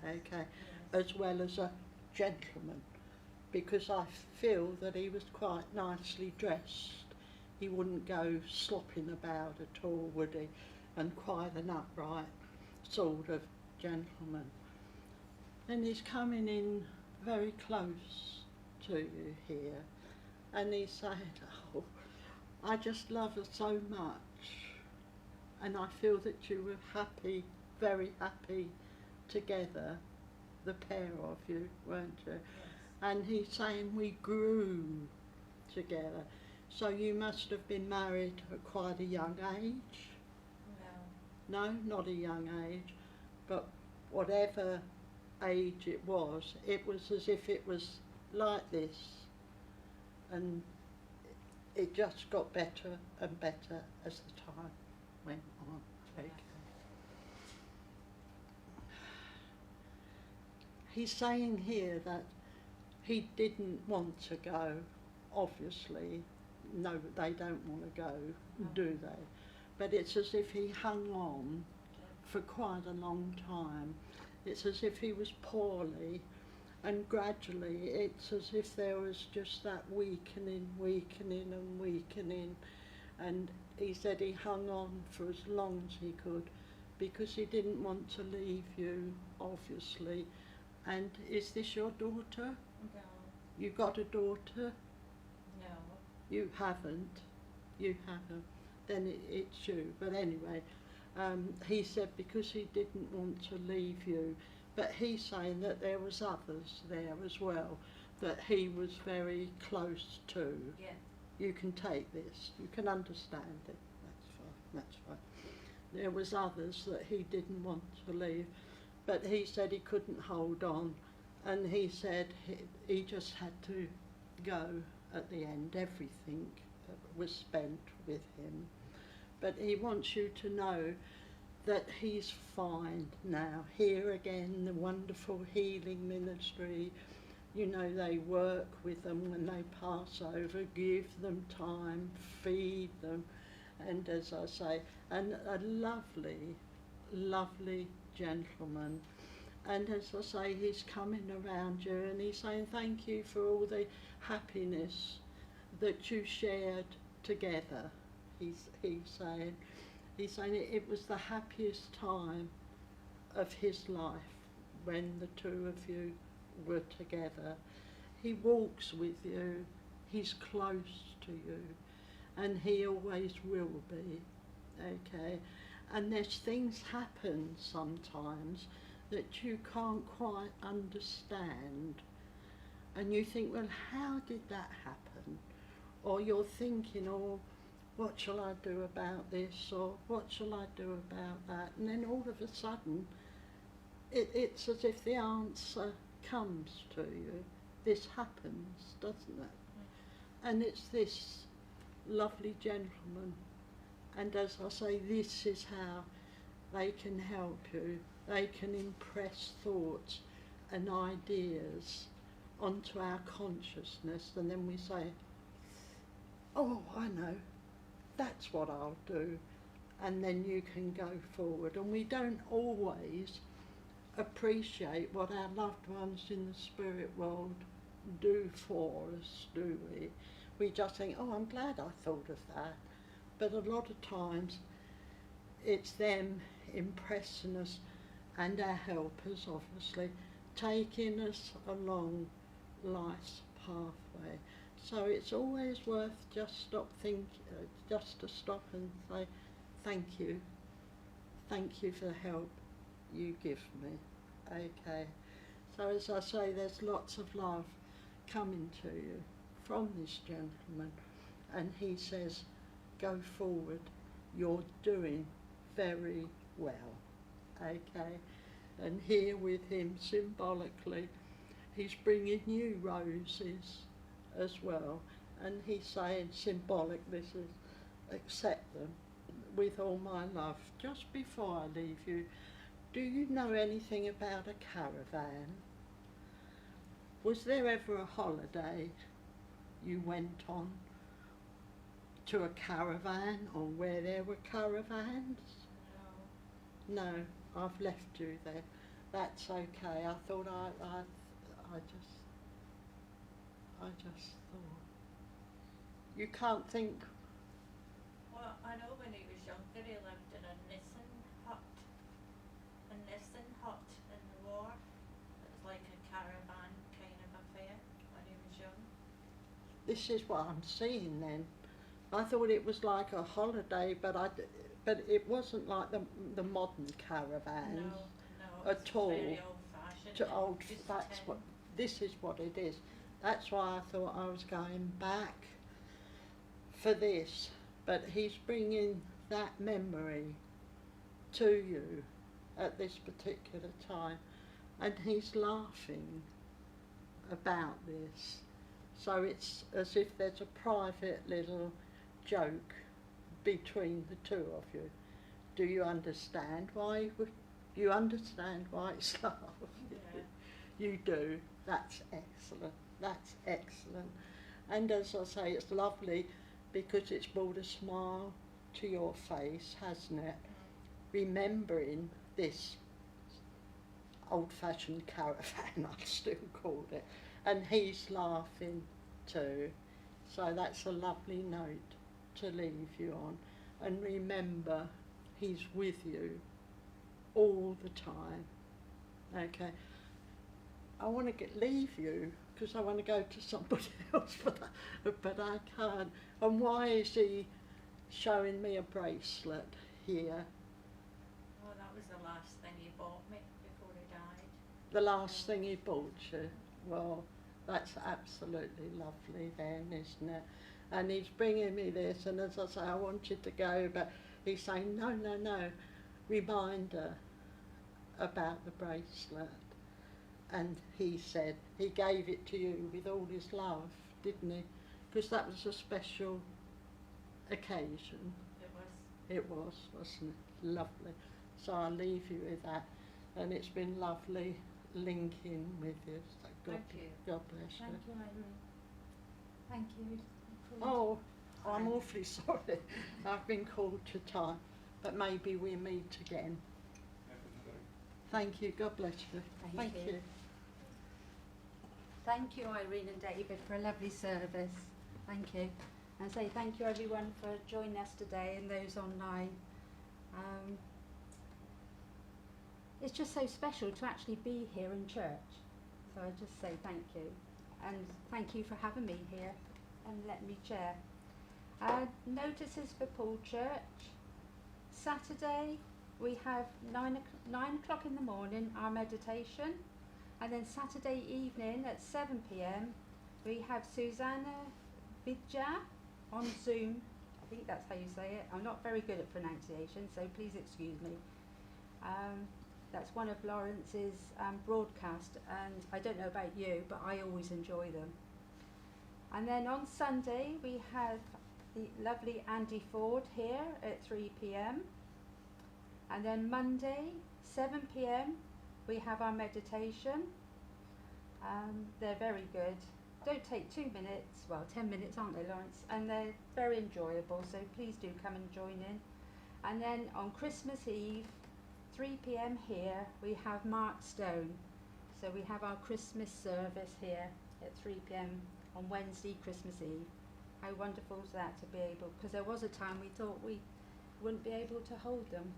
Yes. okay, Yes. as well as a gentleman, because I feel that he was quite nicely dressed. He wouldn't go slopping about at all, would he? And quite an upright sort of gentleman. And he's coming in very close to you here, and he said, "Oh, I just love her so much, and I feel that you were happy, very happy together, the pair of you, weren't you?" Yes. And he's saying we grew together. So you must have been married at quite a young age? No. No, not a young age, but whatever age it was as if it was like this, and it just got better and better as the time went on. Okay. He's saying here that he didn't want to go, obviously. No, they don't want to go, do they? But it's as if he hung on for quite a long time. It's as if he was poorly, and gradually it's as if there was just that weakening and weakening. And he said he hung on for as long as he could because he didn't want to leave you, obviously. And is this your daughter? No. You got a daughter? No. You haven't. You haven't. Then it's you. But anyway, he said because he didn't want to leave you, but he's saying that there was others there as well that he was very close to. Yeah. You can take this. You can understand it. That's fine. That's fine. There was others that he didn't want to leave, but he said he couldn't hold on, and he said he just had to go at the end. Everything was spent with him. But he wants you to know that he's fine now. Here again, the wonderful healing ministry. You know, they work with them when they pass over, give them time, feed them, and as I say, and a lovely, lovely gentleman. And as I say, he's coming around you and he's saying thank you for all the happiness that you shared together. He's saying it was the happiest time of his life when the two of you were together. He walks with you, he's close to you, and he always will be, okay? And there's things happen sometimes that you can't quite understand, and you think, well, how did that happen? Or you're thinking, oh, what shall I do about this, or what shall I do about that? And then all of a sudden, it's as if the answer comes to you. This happens, doesn't it? And it's this lovely gentleman. And as I say, this is how they can help you. They can impress thoughts and ideas onto our consciousness, and then we say, oh, I know, that's what I'll do, and then you can go forward. And we don't always appreciate what our loved ones in the spirit world do for us, do we? We just think, oh, I'm glad I thought of that. But a lot of times it's them impressing us, and our helpers obviously taking us along life's pathway. So it's always worth just to stop and say, thank you for the help you give me. Okay, so as I say, there's lots of love coming to you from this gentleman, and he says, go forward, you're doing very well. Okay, and here with him symbolically, he's bringing you roses as well, and he's saying symbolic, this is, accept them with all my love. Just before I leave you, do you know anything about a caravan? Was there ever a holiday you went on to a caravan, or where there were caravans? No. No, I've left you there. That's okay. I thought I just thought. You can't think. Well, I know when he was younger he lived in a Nissan hut in the war. It was like a caravan kind of affair when he was young. This is what I'm seeing then. I thought it was like a holiday, but it wasn't like the modern caravans. No, at it's all. very old-fashioned. To old, Just that's tin. what, this is what it is. That's why I thought I was going back for this, but he's bringing that memory to you at this particular time, and he's laughing about this. So it's as if there's a private little joke between the two of you. Do you understand why? You understand why it's laughed? Yeah. You do. That's excellent. That's excellent. And as I say, it's lovely because it's brought a smile to your face, hasn't it? Remembering this old-fashioned caravan, I'll still call it, and he's laughing too. So that's a lovely note to leave you on. And remember, he's with you all the time. Okay. I want to leave you because I want to go to somebody else, but I can't. And why is he showing me a bracelet here? Well, that was the last thing he bought me before he died. The last thing he bought you. Well, that's absolutely lovely then, isn't it? And he's bringing me this, and as I say, I wanted to go, but he's saying, no, reminder about the bracelet. And he said, he gave it to you with all his love, didn't he? Because that was a special occasion. It was. It was, wasn't it? Lovely. So I'll leave you with that. And it's been lovely linking with you. So Thank you. God bless Thank you. you, Irene. Thank you. Oh, I'm awfully sorry. I've been called to time, but maybe we meet again. Thank you. God bless you. Thank you. Thank you, Irene and David, for a lovely service. Thank you. And say thank you, everyone, for joining us today and those online. It's just so special to actually be here in church. So I just say thank you. And thank you for having me here and letting me share. Notices for Paul Church. Saturday, we have 9 o'clock in the morning, our meditation. And then Saturday evening at 7 p.m, we have Susanna Vidja on Zoom. I think that's how you say it. I'm not very good at pronunciation, so please excuse me. That's one of Lawrence's broadcasts, and I don't know about you, but I always enjoy them. And then on Sunday, we have the lovely Andy Ford here at 3 p.m. And then Monday, 7 p.m, we have our meditation. They're very good. Don't take 2 minutes, well 10 minutes aren't they, Lawrence? And they're very enjoyable, so please do come and join in. And then on Christmas Eve, 3 p.m. here, we have Mark Stone. So we have our Christmas service here at 3 p.m. on Wednesday, Christmas Eve. How wonderful is that to be able, because there was a time we thought we wouldn't be able to hold them.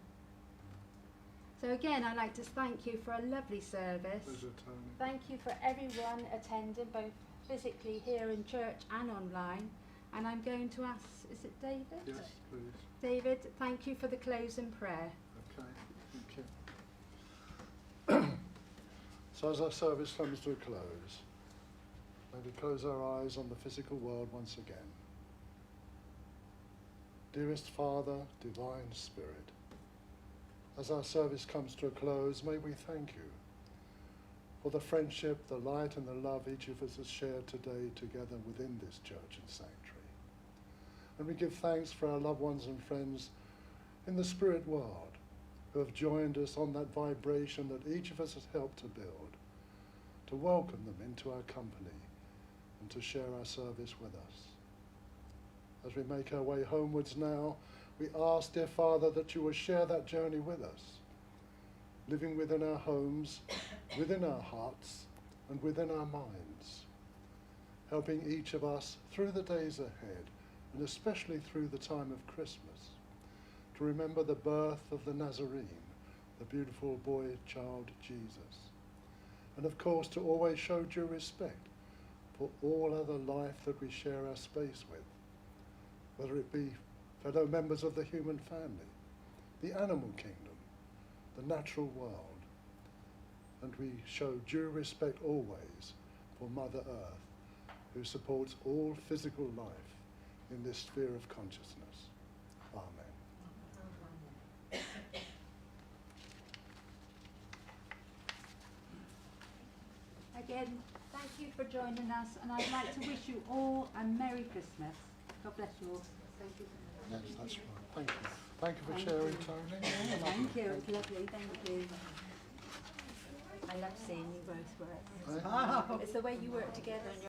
So again, I'd like to thank you for a lovely service. Pleasure, Tony. Thank you for everyone attending, both physically here in church and online. And I'm going to ask, is it David? Yes, please. David, thank you for the closing prayer. Okay, thank you. So as our service comes to a close, may we close our eyes on the physical world once again. Dearest Father, Divine Spirit, as our service comes to a close, may we thank you for the friendship, the light and the love each of us has shared today together within this church and sanctuary. And we give thanks for our loved ones and friends in the spirit world who have joined us on that vibration that each of us has helped to build, to welcome them into our company and to share our service with us. As we make our way homewards now, we ask, dear Father, that you will share that journey with us, living within our homes, within our hearts, and within our minds, helping each of us through the days ahead, and especially through the time of Christmas, to remember the birth of the Nazarene, the beautiful boy child Jesus, and of course to always show due respect for all other life that we share our space with, whether it be fellow members of the human family, the animal kingdom, the natural world, and we show due respect always for Mother Earth, who supports all physical life in this sphere of consciousness. Amen. Again, thank you for joining us, and I'd like to wish you all a Merry Christmas. God bless you all. Thank you. Yes, that's right. Thank you. Thank you for Thank sharing, you. Tony. Thank you, it's lovely, thank you. I love seeing you both work. Thank you. It's the way you work together and